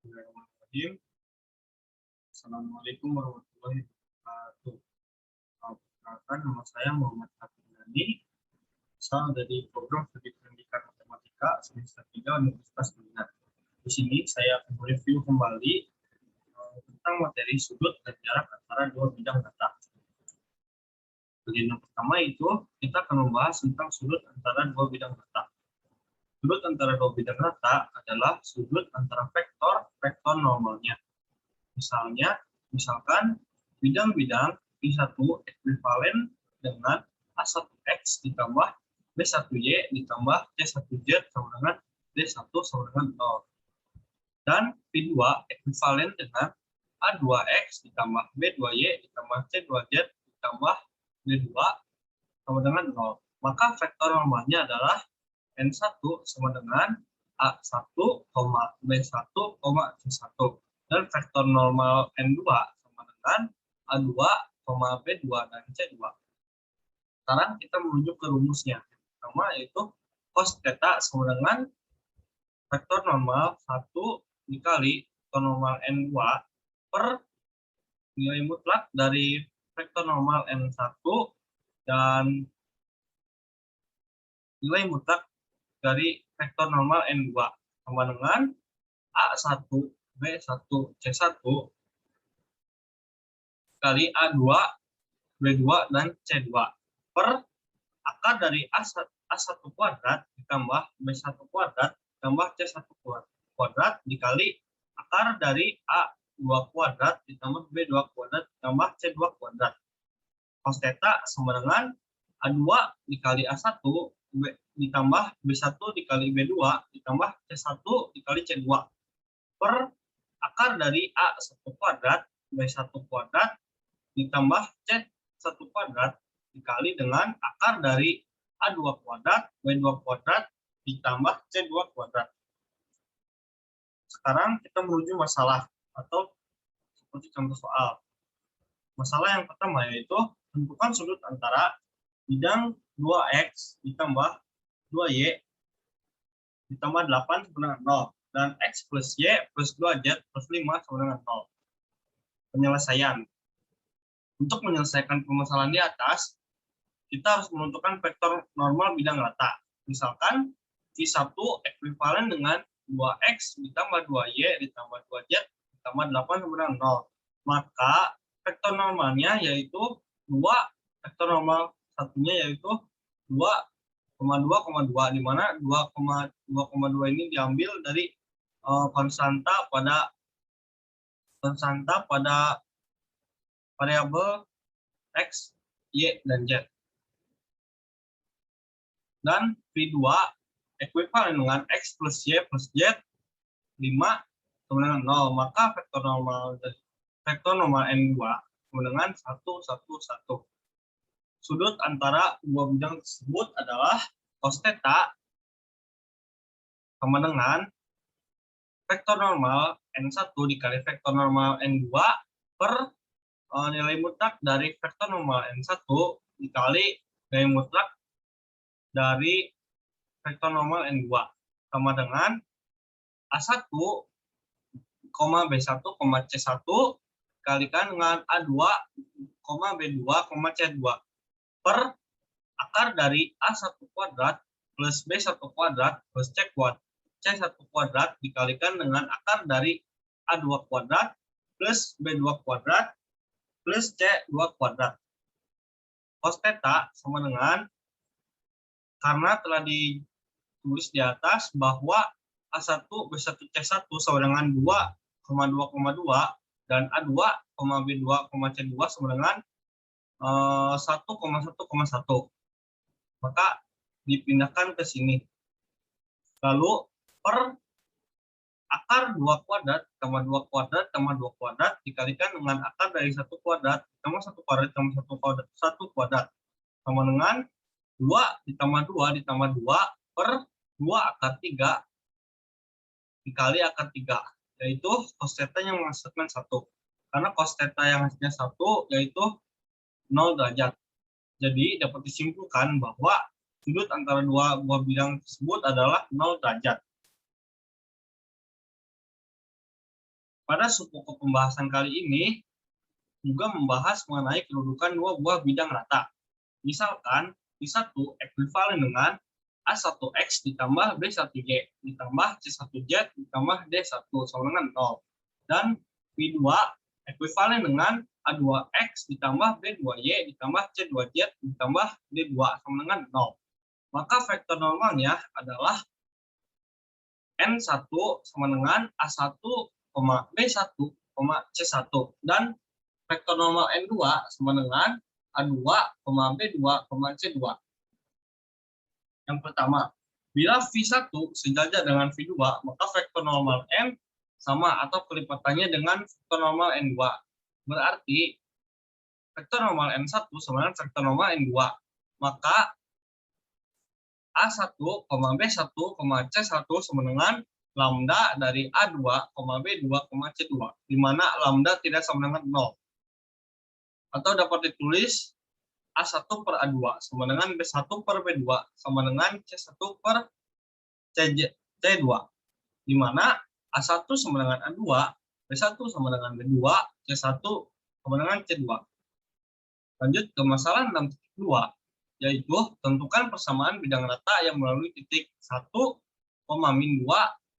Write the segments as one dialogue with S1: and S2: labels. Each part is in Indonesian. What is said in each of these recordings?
S1: Bismillahirrahmanirrahim. Assalamualaikum warahmatullahi wabarakatuh. Perkenalkan, nama saya Muhammad Hafidhani. Saya dari program studi pendidikan matematika semester 3 Universitas Madinah. Di sini saya akan mereview kembali tentang materi sudut dan jarak antara dua bidang data. Bagian yang pertama itu kita akan membahas tentang sudut antara dua bidang data. Sudut antara dua bidang data adalah sudut antara vektor normalnya. Misalkan bidang-bidang I1 ekuivalen dengan A1X ditambah B1Y ditambah C1Z sama dengan D1 sama dengan 0. Dan V2 ekuivalen dengan A2X ditambah B2Y ditambah C2Z ditambah D2 sama dengan 0. Maka vektor normalnya adalah N1 sama dengan A1, B1, C1. Dan vektor normal N2 sama dengan A2, B2, dan C2. Sekarang kita menuju ke rumusnya. Yang pertama yaitu cos theta sama dengan vektor normal 1 dikali vektor normal N2 per nilai mutlak dari vektor normal N1 dan nilai mutlak dari vektor normal N2 sama dengan A1, B1, C1 kali A2, B2, dan C2 per akar dari A1 kuadrat ditambah B1 kuadrat ditambah C1 kuadrat dikali akar dari A2 kuadrat ditambah B2 kuadrat ditambah C2 kuadrat. Cos theta sama dengan A2 dikali A1 ditambah B1 dikali B2 ditambah C1 dikali C2 per akar dari A1 kuadrat B1 kuadrat ditambah C1 kuadrat dikali dengan akar dari A2 kuadrat B2 kuadrat ditambah C2 kuadrat. Sekarang kita menuju masalah atau seperti contoh soal. Masalah yang pertama yaitu tentukan sudut antara bidang 2X ditambah 2Y ditambah 8 sama dengan 0 dan X plus Y plus 2Z plus 5 sama dengan 0. Penyelesaian. Untuk menyelesaikan permasalahan di atas, kita harus menentukan vektor normal bidang rata. Misalkan V1 ekuivalen dengan 2X ditambah 2Y ditambah 2Z ditambah 8 sama dengan 0. Maka vektor normalnya yaitu 2, vektor normal satunya yaitu 2,2,2, di mana 2,2,2 ini diambil dari konstanta pada variabel X, Y, dan Z. Dan V2 ekuivalen dengan X plus Y plus Z 5 sama dengan 0. Maka vektor normal N2 sama dengan 1, 1, 1. Sudut antara dua bidang tersebut adalah cos theta sama dengan vektor normal N1 dikali vektor normal N2 per nilai mutlak dari vektor normal N1 dikali nilai mutlak dari vektor normal N2 sama dengan A1, B1, C1 dikalikan dengan A2, B2, C2 per akar dari A1 kuadrat plus B1 kuadrat plus C1 kuadrat dikalikan dengan akar dari A2 kuadrat plus B2 kuadrat plus C2 kuadrat. Cos theta sama dengan, karena telah ditulis di atas bahwa A1, B1, C1 sama dengan 2,2,2 dan A2, B2, C2 sama dengan 1,1,1. Maka dipindahkan ke sini. Lalu per akar 2 kuadrat tambah 2 kuadrat tambah 2 kuadrat dikalikan dengan akar dari 1 kuadrat tambah 1 kuadrat tambah 1 kuadrat sama dengan 2 ditambah 2 ditambah 2 per 2 akar 3 dikali akar 3, yaitu cos theta yang menghasilkan 1. Karena cos theta yang hasilnya 1 yaitu 0 derajat. Jadi dapat disimpulkan bahwa sudut antara dua bidang tersebut adalah 0 derajat. Pada subpokok pembahasan kali ini juga membahas mengenai kedudukan dua buah bidang rata. Misalkan V1 ekuivalen dengan A1X ditambah B1Y ditambah C1Z ditambah D1 sama dengan 0. Dan V2 ekuivalen dengan A2X ditambah B2Y ditambah C2Z ditambah D2 sama dengan 0. Maka vektor normalnya adalah N1 sama dengan A1, B1, C1. Dan vektor normal N2 sama dengan A2, B2, C2. Yang pertama, bila V1 sejajar dengan V2, maka vektor normal N sama atau kelipatannya dengan vektor normal N2. Berarti vektor normal N1 sama dengan vektor normal N2. Maka A1, B1, C1 sama dengan lambda dari A2, B2, C2, di mana lambda tidak sama dengan 0. Atau dapat ditulis A1 per A2 sama dengan B1 per B2 sama dengan C1 per C2, di mana A1 sama dengan A2, B1 sama dengan B2, C1 sama dengan C2. Lanjut ke masalah 6.2, yaitu tentukan persamaan bidang rata yang melalui titik 1, min 2,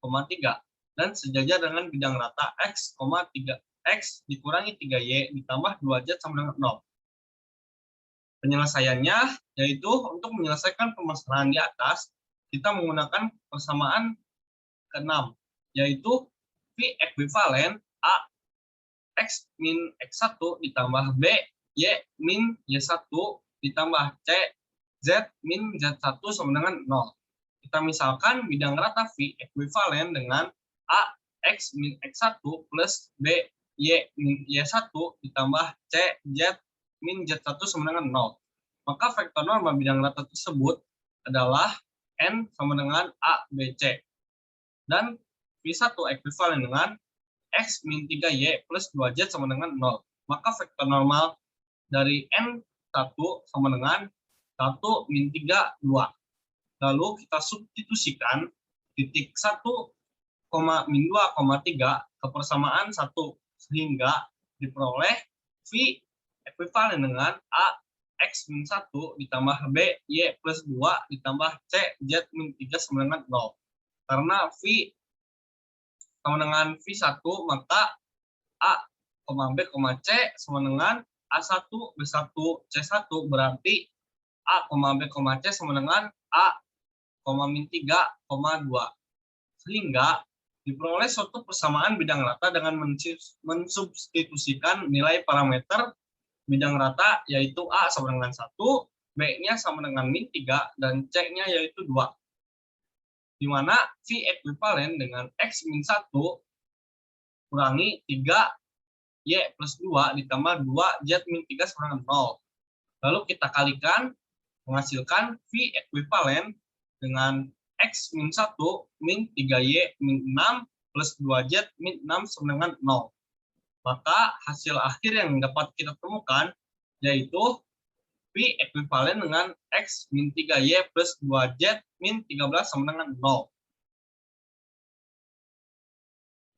S1: 3 dan sejajar dengan bidang rata X, 3X dikurangi 3Y ditambah 2Z sama dengan 0. Penyelesaiannya yaitu untuk menyelesaikan permasalahan di atas, kita menggunakan persamaan ke-6, yaitu V ekuivalen A X min X1 ditambah B Y min Y1 ditambah C Z min Z1 sama dengan 0. Kita misalkan bidang rata V ekuivalen dengan A X min X1 plus B Y min Y1 ditambah C Z min Z1 sama dengan 0. Maka vektor normal bidang rata tersebut adalah N sama dengan A, B, C. Dan V1 ekuivalen dengan X min 3Y plus 2Z sama dengan 0. Maka vektor normal dari N1 sama dengan 1 min 3, 2. Lalu kita substitusikan titik 1, min 2, 3 ke persamaan 1. Sehingga diperoleh V ekuivalen dengan A X min 1 ditambah B Y plus 2 ditambah C Z min 3 sama dengan 0. Karena V sama dengan V1, maka A, B, C sama dengan A1, B1, C1, berarti A, B, C sama dengan A, min 3, 2. Sehingga diperoleh suatu persamaan bidang rata dengan mensubstitusikan nilai parameter bidang rata, yaitu A sama dengan 1, B-nya sama dengan min 3, dan C-nya yaitu 2. Di mana V ekuivalen dengan X min 1 kurangi 3 Y plus 2 ditambah 2 Z min 3 sama dengan 0. Lalu kita kalikan menghasilkan V ekuivalen dengan X min 1 min 3Y min 6 plus 2Z min 6 sama dengan 0. Maka hasil akhir yang dapat kita temukan yaitu V ekuivalen dengan X min 3Y plus 2Z min 13 sama dengan 0.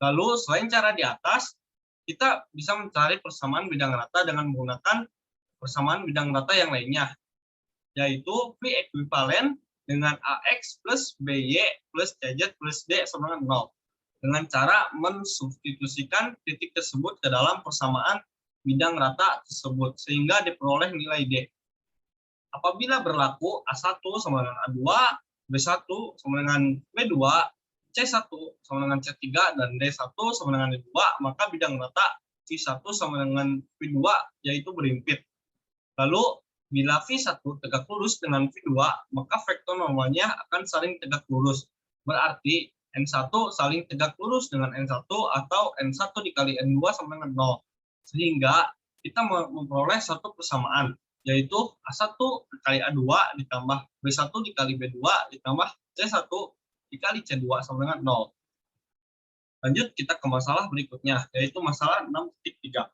S1: Lalu selain cara di atas, kita bisa mencari persamaan bidang rata dengan menggunakan persamaan bidang rata yang lainnya, yaitu V ekuivalen dengan AX plus BY plus CZ plus D sama dengan 0. Dengan cara mensubstitusikan titik tersebut ke dalam persamaan bidang rata tersebut, sehingga diperoleh nilai D. Apabila berlaku A1 sama dengan A2, B1 sama dengan B2, C1 sama dengan C3, dan D1 sama dengan D2, maka bidang rata V1 sama dengan V2 yaitu berimpit. Lalu, bila V1 tegak lurus dengan V2, maka vektor normalnya akan saling tegak lurus. Berarti N1 saling tegak lurus dengan N1 atau N1 dikali N2 sama dengan 0. Sehingga kita memperoleh satu persamaan, yaitu A1 dikali A2 ditambah B1 dikali B2 ditambah C1 dikali C2 sama dengan 0. Lanjut kita ke masalah berikutnya, yaitu masalah 6.3.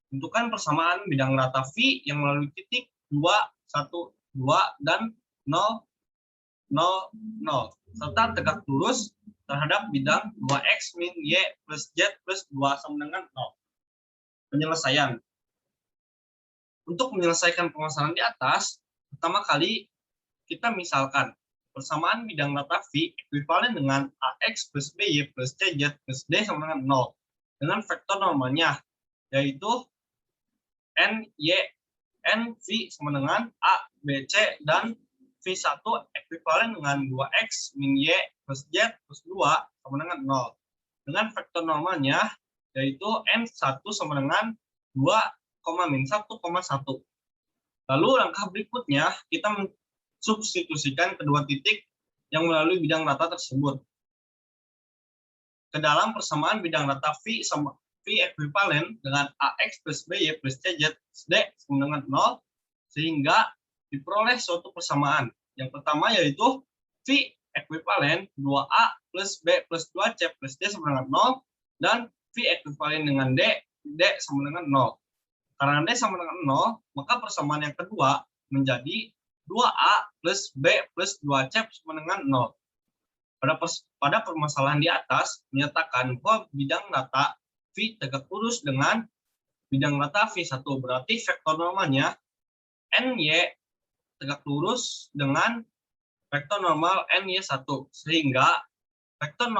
S1: Tentukan persamaan bidang rata V yang melalui titik 2, 1, 2, dan 0, 0, 0, serta tegak lurus terhadap bidang 2x min y plus z plus 2 sama dengan 0. Penyelesaian. Untuk menyelesaikan permasalahan di atas, pertama kali kita misalkan persamaan bidang data V ekuivalen dengan AX plus BY plus CZ plus D sama dengan 0 dengan vektor normalnya, yaitu NV sama dengan A, B, C, dan V1 ekuivalen dengan 2X min Y plus Z plus 2 sama dengan 0 dengan vektor normalnya, yaitu N1 sama dengan 2, min 1,1. Lalu langkah berikutnya kita substitusikan kedua titik yang melalui bidang data tersebut ke dalam persamaan bidang data V ekuivalen dengan AX plus BY plus CZ plus D sama dengan 0 sehingga diperoleh suatu persamaan. Yang pertama yaitu V ekuivalen 2A plus B plus 2C plus D sama dengan 0 dan V ekuivalen dengan D sama dengan 0. Karena D sama dengan 0, maka persamaan yang kedua menjadi 2A plus B plus 2C sama dengan 0. Pada permasalahan di atas menyatakan bahwa bidang data V tegak lurus dengan bidang data V1. Berarti vektor normalnya NY tegak lurus dengan vektor normal NY1. Sehingga vektor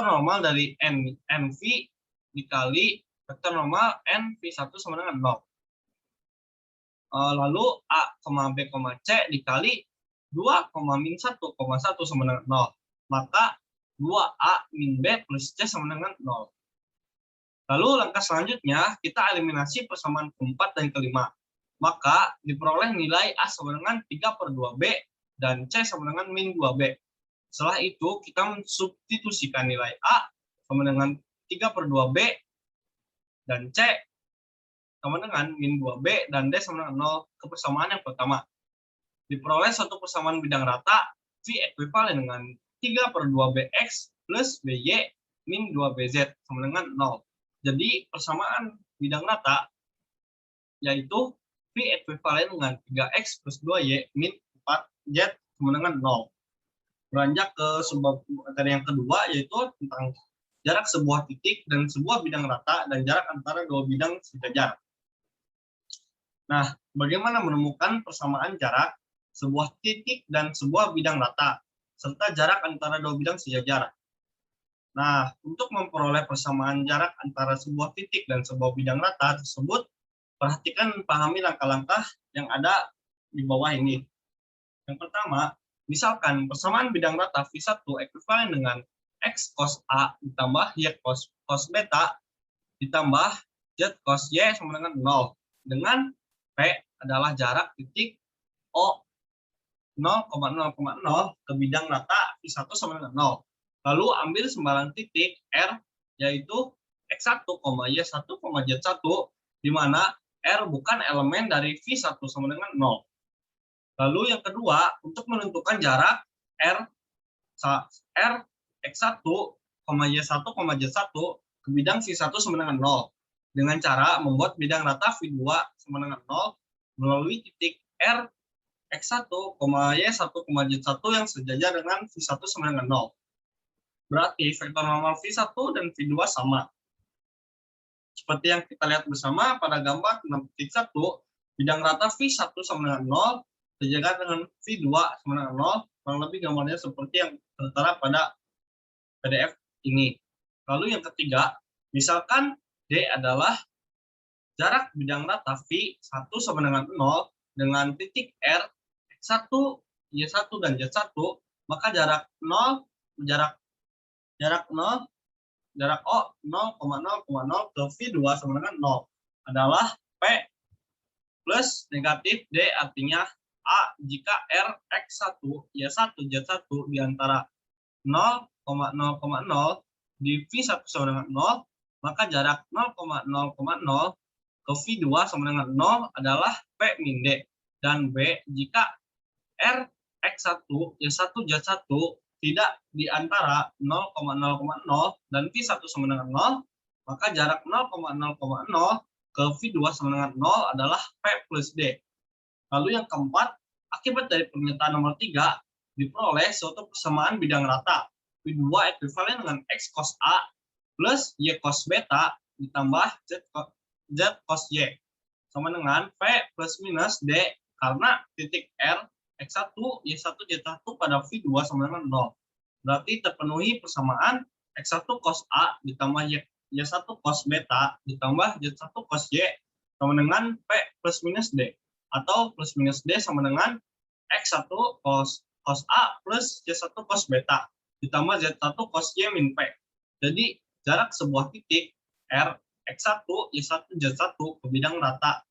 S1: normal dari NV dikali vektor normal NV1 sama dengan 0. Lalu A, B, C dikali 2, min 1,1 sama dengan 0. Maka 2A min B plus C sama dengan 0. Lalu langkah selanjutnya kita eliminasi persamaan keempat dan kelima. Maka diperoleh nilai A sama dengan 3/2B dan C sama dengan min 2B. Setelah itu kita mensubstitusikan nilai A sama dengan 3/2B dan C sama dengan min 2B dan D sama dengan 0 ke persamaan yang pertama. Diperoleh suatu persamaan bidang rata V ekuivalen dengan 3/2BX plus BY min 2BZ sama dengan 0. Jadi persamaan bidang rata yaitu V ekuivalen dengan 3X plus 2Y min 4Z sama dengan 0. Beranjak ke sebuah materi yang kedua yaitu tentang jarak sebuah titik dan sebuah bidang rata dan jarak antara dua bidang sejajar. Nah, bagaimana menemukan persamaan jarak sebuah titik dan sebuah bidang rata serta jarak antara dua bidang sejajar? Nah, untuk memperoleh persamaan jarak antara sebuah titik dan sebuah bidang rata tersebut, perhatikan dan pahami langkah-langkah yang ada di bawah ini. Yang pertama, misalkan persamaan bidang rata V1 ekuivalen dengan X cos A ditambah Y cos beta ditambah Z cos Y sama dengan 0. Dengan P adalah jarak titik O 0,0,0 ke bidang rata V1 sama dengan 0. Lalu ambil sembarang titik R yaitu X1, Y1, Z1 di mana R bukan elemen dari V1 sama dengan 0. Lalu yang kedua, untuk menentukan jarak R X1, Y1, Z1 ke bidang V1 sama dengan 0 dengan cara membuat bidang rata V2 sama dengan 0 melalui titik R X1, Y1, Z1 yang sejajar dengan V1 sama dengan 0. Berarti vektor normal V1 dan V2 sama. Seperti yang kita lihat bersama pada gambar 6.1, bidang rata V1 sama dengan 0, sejajar dengan V2 sama dengan 0, kurang lebih gambarnya seperti yang tertera pada PDF ini. Lalu yang ketiga, misalkan D adalah jarak bidang rata V1 sama dengan 0 dengan titik R, X1, Y1, dan Z1, maka jarak O 0,0,0 ke V2 sama dengan 0 adalah P plus negatif D, artinya A jika R X1, Y1, Z1 di antara 0,0,0 di V1 sama dengan 0, maka jarak 0,0,0 ke V2 sama dengan 0 adalah P min D. Dan B, jika R X1, Y1, Z1 tidak di antara 0,0,0 dan V1 sama dengan 0, maka jarak 0,0,0 ke V2 sama dengan 0 adalah P plus D. Lalu yang keempat, akibat dari pernyataan nomor 3, diperoleh suatu persamaan bidang rata V2 ekuivalen dengan X cos A plus Y cos beta ditambah Z cos Y sama dengan V plus minus D karena titik R X1, Y1, Z1 pada V2 sama dengan 0. Berarti terpenuhi persamaan X1 cos A ditambah Y1 cos beta ditambah Z1 cos Y sama dengan P plus minus D. Atau plus minus D sama dengan X1 cos A plus Y1 cos beta ditambah Z1 cos Y min P. Jadi jarak sebuah titik R X1, Y1, Z1 ke bidang rata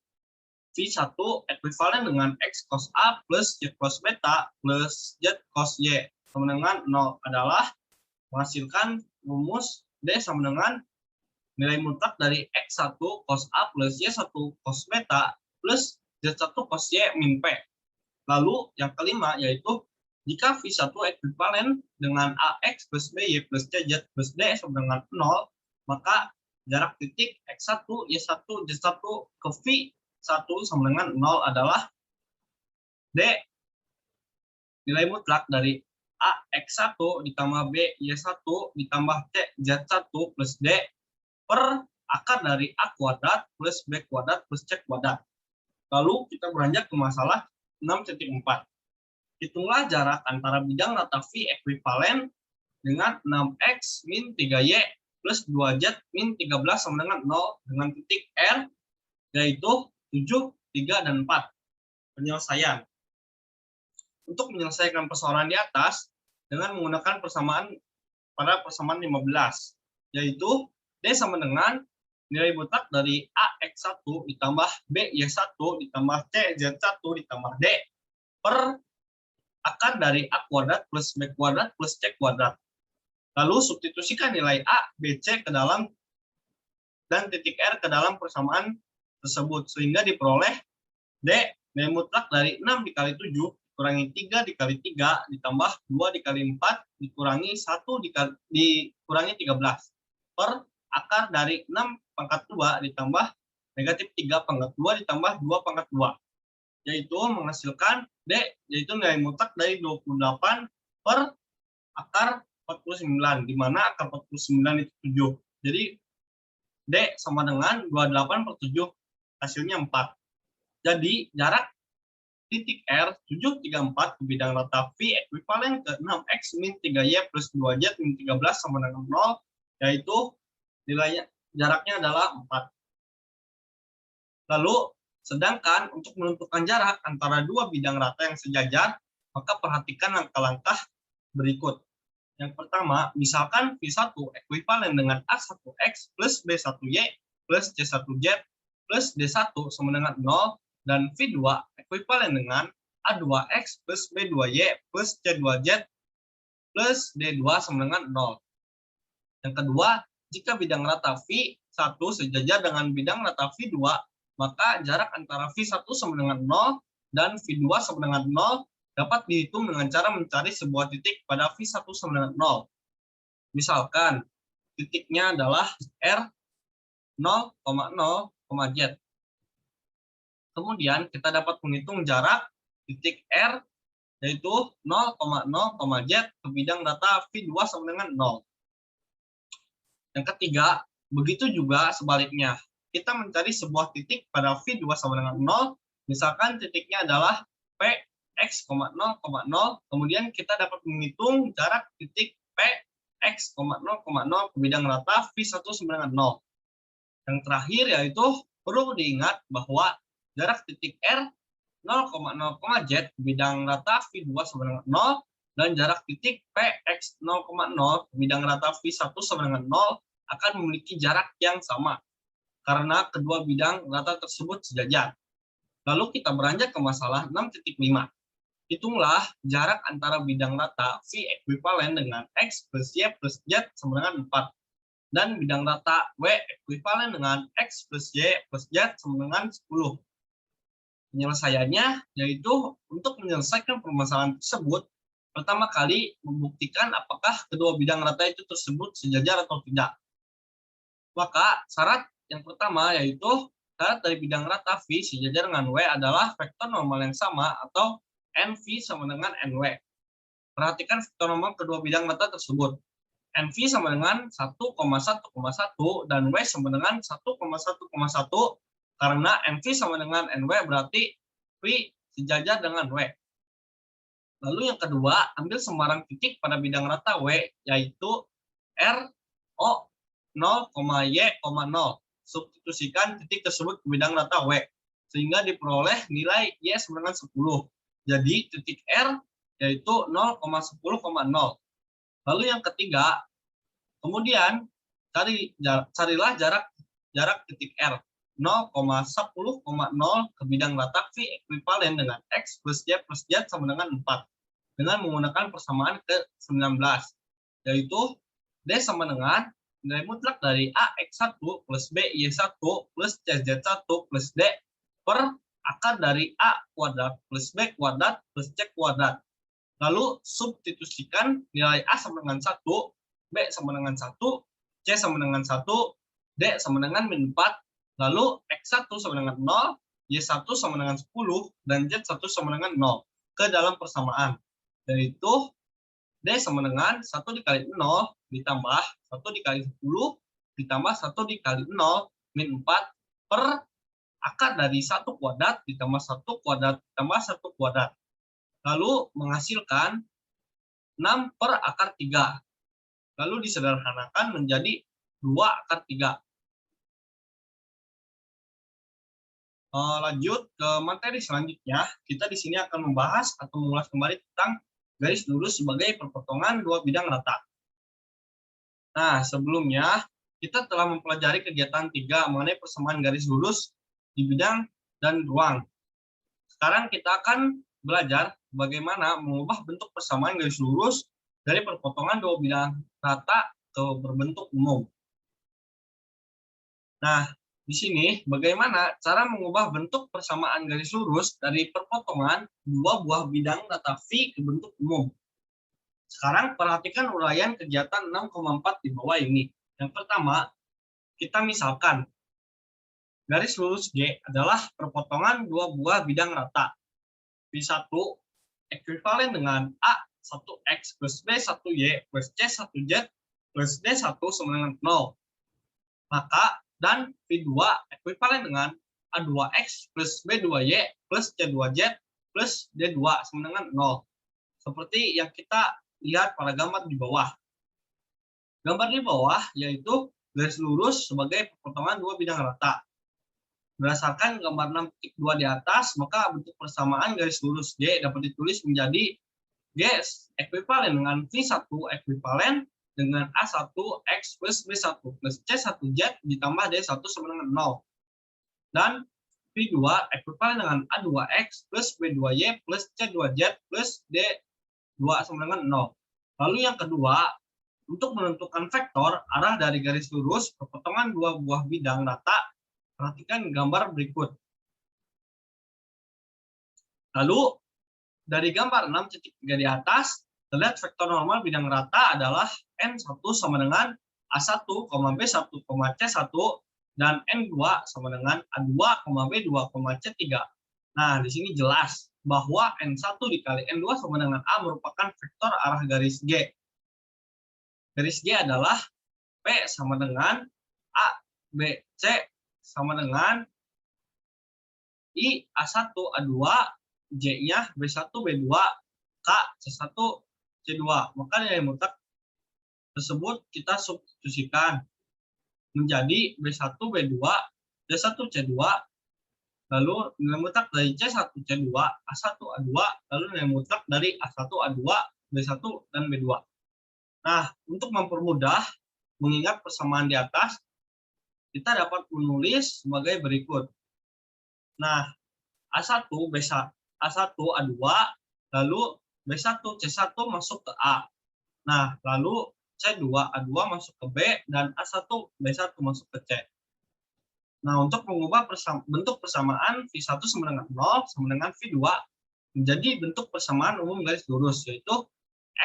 S1: V1 ekuivalen dengan X cos A plus Y cos beta plus Z cos Y sama dengan 0 adalah menghasilkan rumus D sama dengan nilai mutlak dari X1 cos A plus Y1 cos beta plus Z1 cos Y min P. Lalu yang kelima yaitu jika V1 ekuivalen dengan AX plus BY plus CZ plus D sama dengan 0, maka jarak titik X1, Y1, Z1 ke V1 sama dengan 0 adalah D nilai mutlak dari AX1 ditambah BY1 ditambah CZ1 plus D per akar dari A kuadrat plus B kuadrat plus C kuadrat. Lalu kita beranjak ke masalah 6.4. Hitunglah jarak antara bidang rata V ekuivalen dengan 6X min 3Y plus 2Z min 13 sama dengan 0 dengan titik R yaitu 7, 3, dan 4. Penyelesaian. Untuk menyelesaikan persoalan di atas dengan menggunakan persamaan pada persamaan 15 yaitu D sama dengan nilai mutlak dari AX1 ditambah BY1 ditambah CZ1 ditambah D per akar dari A kuadrat plus B kuadrat plus C kuadrat. Lalu substitusikan nilai A, B, C ke dalam dan titik R ke dalam persamaan tersebut sehingga diperoleh D nilai mutlak dari 6 dikali 7 dikurangi 3 dikali 3 ditambah 2 dikali 4 dikurangi 1 dikurangi 13 per akar dari 6 pangkat 2 ditambah negatif 3 pangkat 2 ditambah 2 pangkat 2 yaitu menghasilkan D yaitu nilai mutlak dari 28 per akar 49 di mana akar 49 itu 7. Jadi D sama dengan 28 per 7 hasilnya 4. Jadi jarak titik R 734 ke bidang rata V ekuivalen ke 6X min 3Y plus 2Z min 13 sama dengan 0 yaitu nilainya jaraknya adalah 4. Lalu sedangkan untuk menentukan jarak antara dua bidang rata yang sejajar, maka perhatikan langkah-langkah berikut. Yang pertama, misalkan V1 ekuivalen dengan A1X plus B1Y plus C1Z plus D1 sama dengan 0 dan V2 ekuivalen dengan A2X plus B2Y plus C2Z plus D2 sama dengan 0. Yang kedua, jika bidang rata V1 sejajar dengan bidang rata V2, maka jarak antara V1 sama dengan 0 dan V2 sama dengan 0 dapat dihitung dengan cara mencari sebuah titik pada V1 sama dengan 0. Misalkan titiknya adalah R 0,0, Z. Kemudian kita dapat menghitung jarak titik R yaitu 0,0, Z ke bidang rata V2 sama dengan 0. Yang ketiga, begitu juga sebaliknya. Kita mencari sebuah titik pada V2 sama dengan 0, misalkan titiknya adalah P X, 0,0, kemudian kita dapat menghitung jarak titik P X, 0,0 ke bidang rata V1 sama dengan 0. Yang terakhir yaitu perlu diingat bahwa jarak titik R 0,0, Z ke bidang rata V2 sama dengan 0 dan jarak titik P X 0,0 ke bidang rata V1 sama dengan 0 akan memiliki jarak yang sama karena kedua bidang rata tersebut sejajar. Lalu kita beranjak ke masalah 6.5. Hitunglah jarak antara bidang rata V ekuivalen dengan X plus Y plus Z sama dengan 4. Dan bidang rata W ekuivalen dengan X plus Y plus Z sama dengan 10. Penyelesaiannya yaitu untuk menyelesaikan permasalahan tersebut, pertama kali membuktikan apakah kedua bidang rata itu tersebut sejajar atau tidak. Maka syarat yang pertama yaitu syarat dari bidang rata V sejajar dengan W adalah vektor normal yang sama atau NV sama dengan NW. perhatikan vektor normal kedua bidang data tersebut. NV sama dengan 1,1,1 dan W sama dengan 1,1,1 karena NV sama dengan NW berarti V sejajar dengan W. Lalu yang kedua, ambil sembarang titik pada bidang rata W yaitu R, O, 0, Y, 0. Substitusikan titik tersebut ke bidang rata W sehingga diperoleh nilai Y sama dengan 10. Jadi titik R yaitu 0,10,0. Lalu yang ketiga, kemudian carilah jarak titik R 0,10,0 ke bidang rata V ekuivalen dengan X plus Y plus Z sama dengan 4 dengan menggunakan persamaan ke-19 yaitu D sama dengan nilai mutlak dari AX1 plus BY1 plus CZ1 plus D per akar dari A kuadrat plus B kuadrat plus C kuadrat. Lalu substitusikan nilai A sama dengan 1, B sama dengan 1, C sama dengan 1, D sama dengan min 4, lalu X1 sama dengan 0, Y1 sama dengan 10, dan Z1 sama dengan 0 ke dalam persamaan. Yaitu D sama dengan 1 dikali 0 ditambah 1 dikali 10 ditambah 1 dikali 0 min 4 per akar dari 1 kuadrat ditambah 1 kuadrat ditambah 1 kuadrat. Lalu menghasilkan 6 per akar 3. Lalu disederhanakan menjadi 2 akar 3. Lanjut ke materi selanjutnya, kita di sini akan membahas atau mengulas kembali tentang garis lurus sebagai perpotongan dua bidang rata. Nah, sebelumnya kita telah mempelajari kegiatan 3 mengenai persamaan garis lurus di bidang dan ruang. Sekarang kita akan belajar bagaimana mengubah bentuk persamaan garis lurus dari perpotongan dua bidang rata ke berbentuk umum. Nah, di sini bagaimana cara mengubah bentuk persamaan garis lurus dari perpotongan dua buah bidang rata V ke bentuk umum. Sekarang perhatikan uraian kegiatan 6,4 di bawah ini. Yang pertama, kita misalkan garis lurus G adalah perpotongan dua buah bidang rata. V1 ekuivalen dengan A1X plus B1Y plus C1Z plus D1 sama dengan 0. Maka dan V2 ekuivalen dengan A2X plus B2Y plus C2Z plus D2 sama dengan 0. Seperti yang kita lihat pada gambar di bawah. Gambar di bawah yaitu garis lurus sebagai perpotongan dua bidang rata. Berdasarkan gambar 6.2 di atas, maka bentuk persamaan garis lurus G dapat ditulis menjadi G ekuivalen dengan V1 ekuivalen dengan A1X plus B1 plus C1Z ditambah D1 sama dengan 0. Dan V2 ekuivalen dengan A2X plus B2Y plus C2Z plus D2 sama dengan 0. Lalu yang kedua, untuk menentukan vektor arah dari garis lurus perpotongan dua buah bidang rata, perhatikan gambar berikut. Lalu, dari gambar 6.3 di atas, terlihat vektor normal bidang rata adalah N1 sama dengan A1, B1, C1, dan N2 sama dengan A2, B2, C3. Nah, di sini jelas bahwa N1 dikali N2 sama dengan A merupakan vektor arah garis G. Garis G adalah P sama dengan A, B, C sama dengan I A1 A2 J-nya B1 B2 K C1 C2. Maka nilai mutlak tersebut kita substitusikan menjadi B1 B2 D1 C2, lalu nilai mutlak dari C1 C2 A1 A2, lalu nilai mutlak dari A1 A2 B1 dan B2. Nah, untuk mempermudah mengingat persamaan di atas, kita dapat menulis sebagai berikut. Nah, A1 B1 A1 A2, lalu B1 C1 masuk ke A. Nah, lalu C2 A2 masuk ke B dan A1 B1 masuk ke C. Nah, untuk mengubah bentuk persamaan V1 sama dengan 0 sama dengan V2 menjadi bentuk persamaan umum garis lurus, yaitu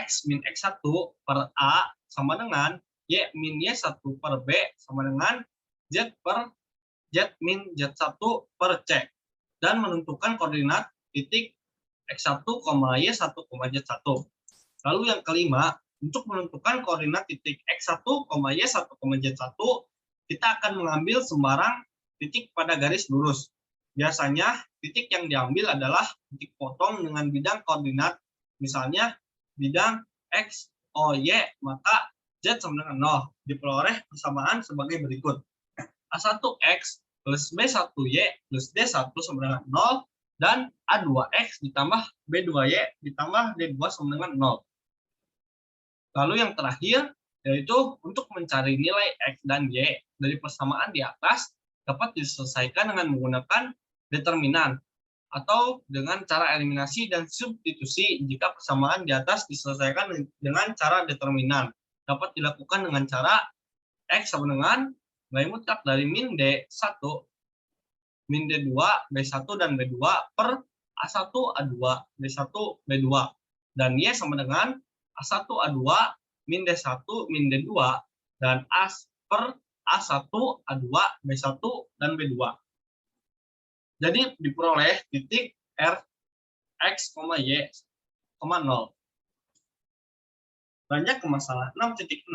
S1: X min X1 per A sama dengan Y min Y1 per B sama dengan Z per Z min Z1 per C, dan menentukan koordinat titik X1, Y1, Z1. Lalu yang kelima, untuk menentukan koordinat titik X1, Y1, Z1, kita akan mengambil sembarang titik pada garis lurus. Biasanya titik yang diambil adalah titik potong dengan bidang koordinat. Misalnya bidang X, Y, maka Z sama dengan 0. Diperoleh persamaan sebagai berikut. A1X plus B1Y plus D1 sama dengan 0. Dan A2X ditambah B2Y ditambah D2 sama dengan 0. Lalu yang terakhir, yaitu untuk mencari nilai X dan Y dari persamaan di atas dapat diselesaikan dengan menggunakan determinan atau dengan cara eliminasi dan substitusi. Jika persamaan di atas diselesaikan dengan cara determinan, dapat dilakukan dengan cara X sama dengan nilai mutlak dari min D1, min D2, B1 dan B2 per A1, A2, B1, B2. Dan Y sama dengan A1, A2, min D1, min D2, dan A per A1, A2, B1, dan B2. Jadi diperoleh titik R, X, Y, 0. Lanjut ke masalah 6.6.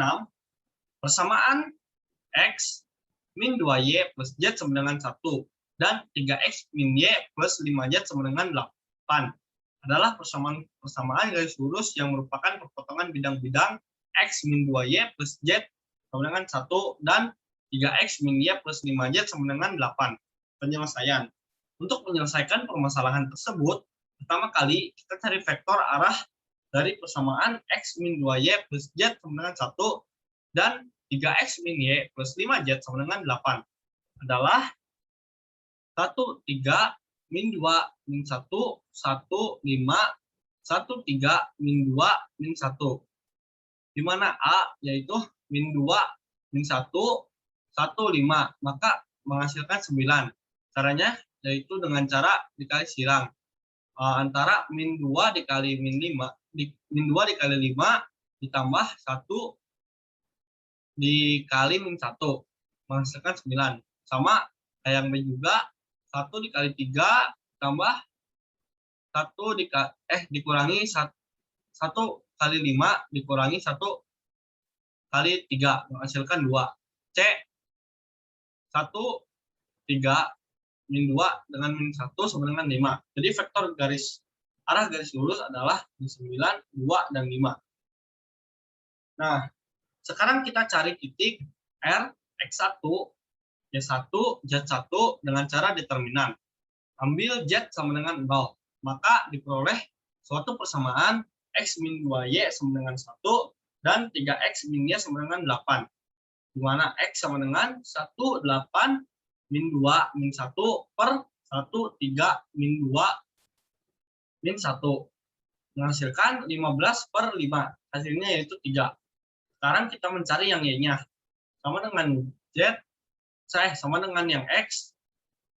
S1: Persamaan X min 2Y plus Z sama dengan 1 dan 3X min Y plus 5Z sama dengan 8 adalah persamaan garis lurus yang merupakan perpotongan bidang-bidang X min 2Y plus Z sama dengan 1 dan 3X min Y plus 5Z sama dengan 8. Penyelesaian. Untuk menyelesaikan permasalahan tersebut, pertama kali kita cari vektor arah dari persamaan X min 2Y plus Z sama dengan 1 dan 3X min Y plus 5Z sama dengan 8 adalah 1, 3, min 2, min 1, 1, 5, 1, 3, min 2, min 1. Di mana A yaitu min 2, min 1, 1, 5. Maka menghasilkan 9. Caranya yaitu dengan cara dikali silang. Antara min 2 dikali min 5, min 2 dikali 5 ditambah 1 dikali min 1 menghasilkan 9. Sama kayak yang B juga, 1 dikali 3 tambah 1 dikurangi 1 kali 5 dikurangi 1 kali 3 menghasilkan 2. C 1, 3, min 2 dengan min 1 sama dengan 5. Jadi vektor arah garis lurus adalah 9, 2, dan 5. Nah, sekarang kita cari titik R, X1, Y1, Z1 dengan cara determinan. Ambil Z sama dengan 0. Maka diperoleh suatu persamaan X min 2Y sama dengan 1 dan 3X min Y sama dengan 8. Di mana X sama dengan 1, 8, min 2, min 1 per 1, 3, min 2, min 1. Menghasilkan 15 per 5. Hasilnya yaitu 3. Sekarang kita mencari yang Y-nya. Sama dengan Z, sama dengan yang X.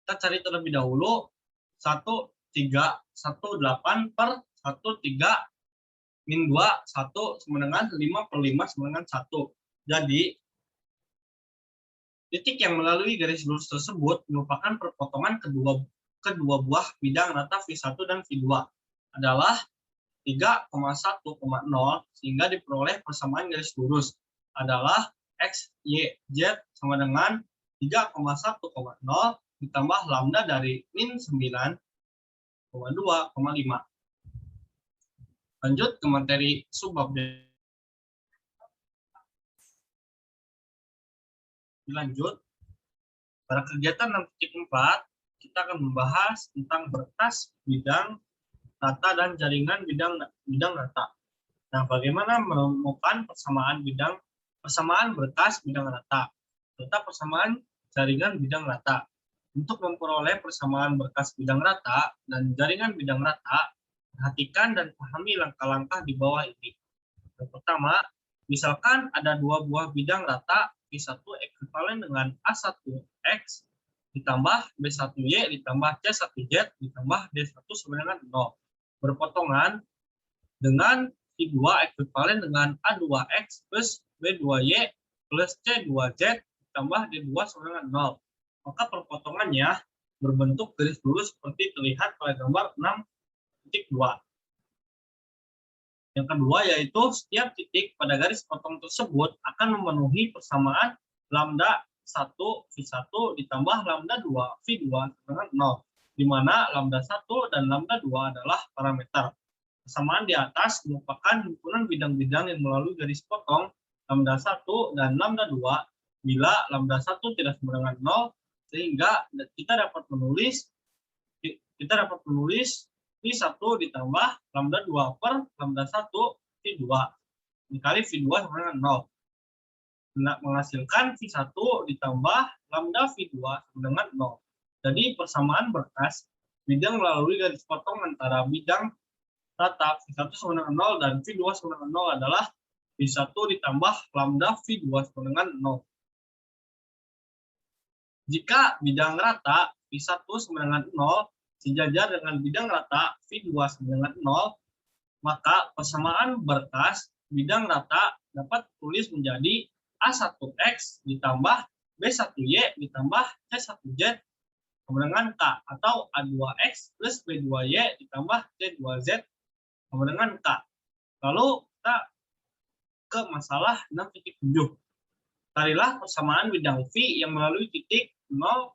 S1: Kita cari terlebih dahulu 1, 3, 1, 8 per 1, 3, min 2, 1 sama dengan 5 per 5 sama dengan 1. Jadi, titik yang melalui garis lurus tersebut merupakan perpotongan kedua buah bidang rata V1 dan V2 adalah 3,1,0 sehingga diperoleh persamaan garis lurus adalah X, Y, Z sama dengan 3,1,0 ditambah lambda dari min 9,2,5. Lanjut ke materi subbab. Lanjut, pada kegiatan 6.4 kita akan membahas tentang berkas bidang rata dan jaringan bidang rata. Nah, bagaimana menemukan persamaan berkas bidang rata serta persamaan jaringan bidang rata. Untuk memperoleh persamaan berkas bidang rata dan jaringan bidang rata, perhatikan dan pahami langkah-langkah di bawah ini. Yang pertama, misalkan ada dua buah bidang rata V1 ekuivalen dengan A1X ditambah B1Y ditambah C1Z ditambah D1 sama dengan 0. Berpotongan dengan V2 ekuivalen dengan A2X plus B2Y plus C2Z ditambah D2 sama dengan 0. Maka perpotongannya berbentuk garis lurus seperti terlihat pada gambar 6.2. Yang kedua yaitu setiap titik pada garis potong tersebut akan memenuhi persamaan lambda 1 V1 ditambah lambda 2 V2 dengan 0, di mana lambda 1 dan lambda 2 adalah parameter. Persamaan di atas merupakan himpunan bidang-bidang yang melalui garis potong lambda 1 dan lambda 2 bila lambda 1 tidak sama dengan 0, sehingga kita dapat menulis V1 ditambah lambda 2 per lambda 1 V2 dikali V2 sama dengan 0. Menghasilkan V1 ditambah lambda V2 sama dengan 0. Jadi persamaan berkas bidang melalui garis potong antara bidang rata V1 sama dengan 0 dan V2 sama dengan 0 adalah V1 ditambah lambda V2 sama dengan 0. Jika bidang rata V1 sama dengan 0 sejajar dengan bidang rata V2 sama dengan 0, maka persamaan berkas bidang rata dapat tulis menjadi A1X ditambah B1Y ditambah C1Z sama dengan K, atau A2X plus B2Y ditambah C2Z sama dengan K. Lalu kita ke masalah 6.7. Carilah persamaan bidang V yang melalui titik 0,0,1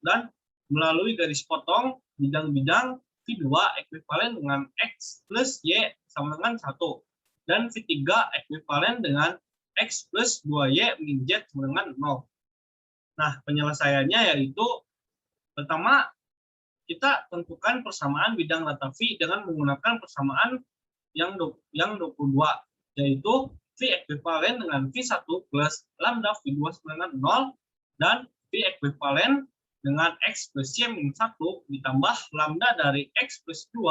S1: dan melalui garis potong bidang-bidang V2 ekuivalen dengan X plus Y sama dengan 1 dan V3 ekuivalen dengan X plus 2Y min Z sama dengan 0. Nah, penyelesaiannya yaitu pertama, kita tentukan persamaan bidang rata V dengan menggunakan persamaan yang 22, yaitu V ekuivalen dengan V1 plus lambda V2 sama dengan 0 dan V ekuivalen dengan X plus Y min 1 ditambah lambda dari X plus 2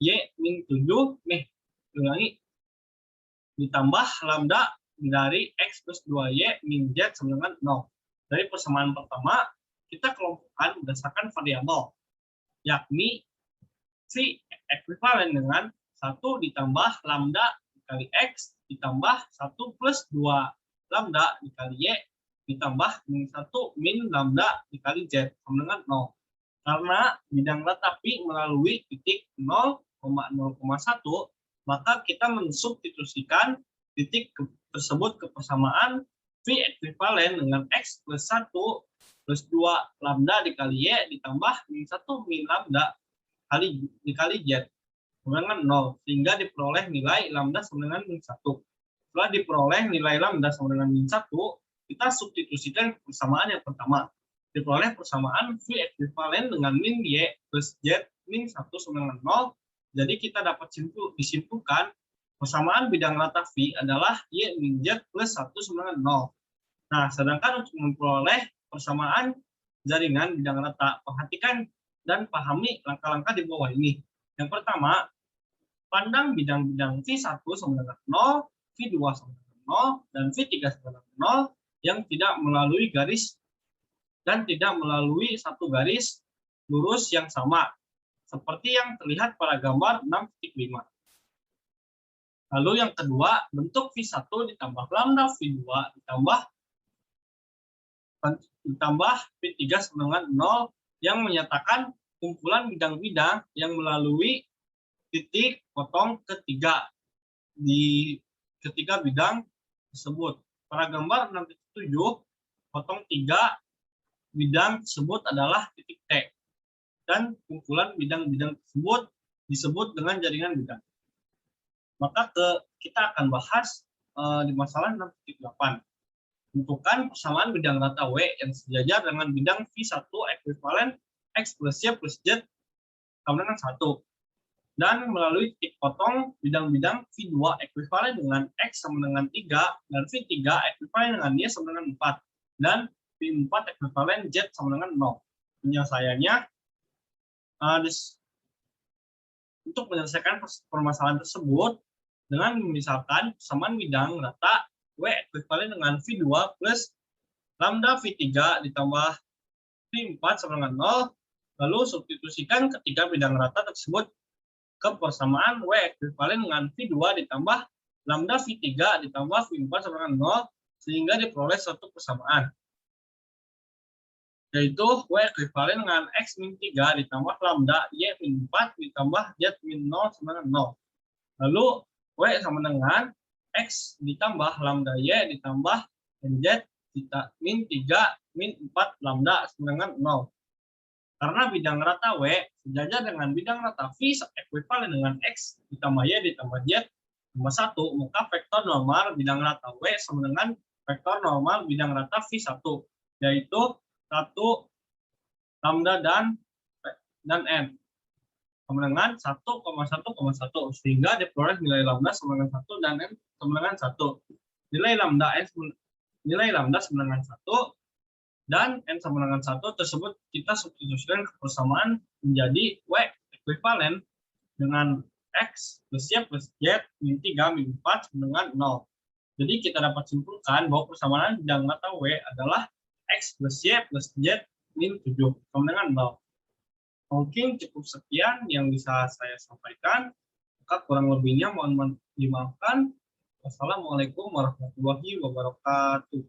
S1: Y min 7 ditambah lambda dari X plus 2Y min Z sama dengan 0. Dari persamaan pertama, kita kelompokkan berdasarkan variabel, yakni V ekuivalen dengan 1 ditambah lambda dikali X ditambah 1 plus 2 lambda dikali Y ditambah min 1 min lambda dikali Z sama dengan 0. Karena bidang rata V melalui titik 0,0,1, maka kita mensubstitusikan titik tersebut ke persamaan V ekuivalen dengan X plus 1 plus 2 lambda dikali Y ditambah min 1 min lambda dikali Z sama dengan 0, sehingga diperoleh nilai lambda sama dengan min 1. Setelah diperoleh nilai lambda sama dengan min 1, kita substitusikan persamaan yang pertama. Diperoleh persamaan V ekuivalen dengan min Y plus Z min 1 sama dengan 0. Jadi kita dapat disimpulkan persamaan bidang rata V adalah Y min Z plus 1 sama dengan 0. Nah, sedangkan untuk memperoleh persamaan jaringan bidang rata, perhatikan dan pahami langkah-langkah di bawah ini. Yang pertama, pandang bidang-bidang V1 sama dengan 0, V2 sama dengan 0, dan V3 sama dengan 0 yang tidak melalui garis dan tidak melalui satu garis lurus yang sama, seperti yang terlihat pada gambar 6.5. Lalu yang kedua, bentuk V1 ditambah lambda V2 ditambah V3 sama dengan 0 yang menyatakan kumpulan bidang-bidang yang melalui titik potong ketiga di ketiga bidang tersebut. Pada gambar 6.7, potong 3 bidang tersebut adalah titik T, dan kumpulan bidang-bidang tersebut disebut dengan jaringan bidang. Maka kita akan bahas di masalah 6.8. Tentukan persamaan bidang rata W yang sejajar dengan bidang V1 ekuivalen X plus Y plus Z sama dengan 1. Dan melalui titik potong bidang-bidang V2 ekuivalen dengan X sama dengan 3 dan V3 ekuivalen dengan Y sama dengan 4 dan V4 ekuivalen Z sama dengan 0. Penyelesaiannya, untuk menyelesaikan permasalahan tersebut dengan misalkan persamaan bidang rata W ekuivalen dengan V2 plus lambda V3 ditambah V4 sama dengan 0, lalu substitusikan ketiga bidang rata tersebut ke persamaan W ekuivalen dengan V2 ditambah lambda V3 ditambah V4 sama dengan 0, sehingga diperoleh suatu persamaan. yaitu W ekuivalen dengan X min 3 ditambah lambda Y min 4 ditambah Z min 0 sama dengan 0. Lalu W sama dengan X ditambah lambda Y ditambah Z min 3 min 4 lambda sama dengan 0. Karena bidang rata W sejajar dengan bidang rata V ekuivalen dengan X ditambah Y ditambah Z tambah 1, maka vektor normal bidang rata W sama dengan vektor normal bidang rata V1, yaitu 1 lambda dan N sama dengan 1,1,1, sehingga diperoleh nilai lambda sama dengan 1 dan N sama dengan 1. Nilai lambda sama dengan 1 dan N sama dengan 1 tersebut kita substitusikan ke persamaan menjadi W ekuivalen dengan X plus Y plus Z min 3 min 4 sama dengan 0. Jadi kita dapat simpulkan bahwa persamaan bidang rata W adalah X plus Y plus Z min 7 sama dengan 0. Mungkin cukup sekian yang bisa saya sampaikan. Maka kurang lebihnya mohon dimaafkan. Wassalamualaikum warahmatullahi wabarakatuh.